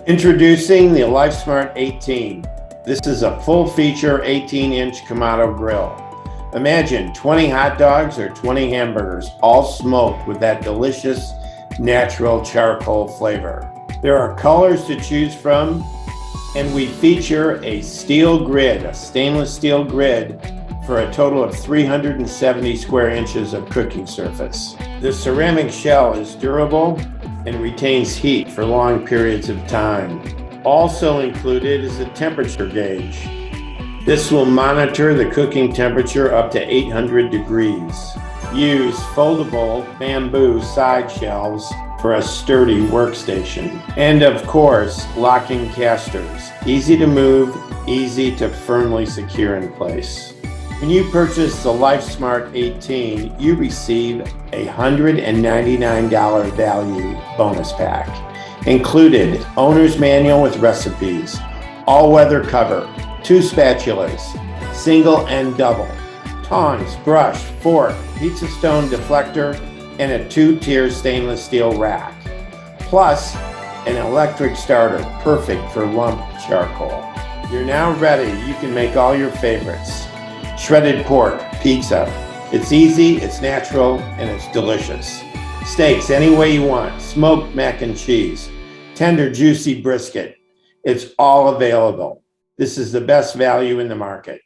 Introducing the LifeSmart 18. This is a full-feature 18-inch Kamado grill. Imagine 20 hot dogs or 20 hamburgers, all smoked with that delicious natural charcoal flavor. There are colors to choose from, and we feature a steel grid, a stainless steel grid, for a total of 370 square inches of cooking surface. The ceramic shell is durable and retains heat for long periods of time. Also included is a temperature gauge. This will monitor the cooking temperature up to 800 degrees. Use foldable bamboo side shelves for a sturdy workstation. And of course, locking casters. Easy to move, easy to firmly secure in place. When you purchase the LifeSmart 18, you receive a $199 value bonus pack. Included, owner's manual with recipes, all-weather cover, 2 spatulas, single and double, tongs, brush, fork, pizza stone deflector, and a 2-tier stainless steel rack. Plus, an electric starter, perfect for lump charcoal. You're now ready. You can make all your favorites. Shredded pork, pizza. It's easy, it's natural, and it's delicious. Steaks any way you want. Smoked mac and cheese. Tender, juicy brisket. It's all available. This is the best value in the market.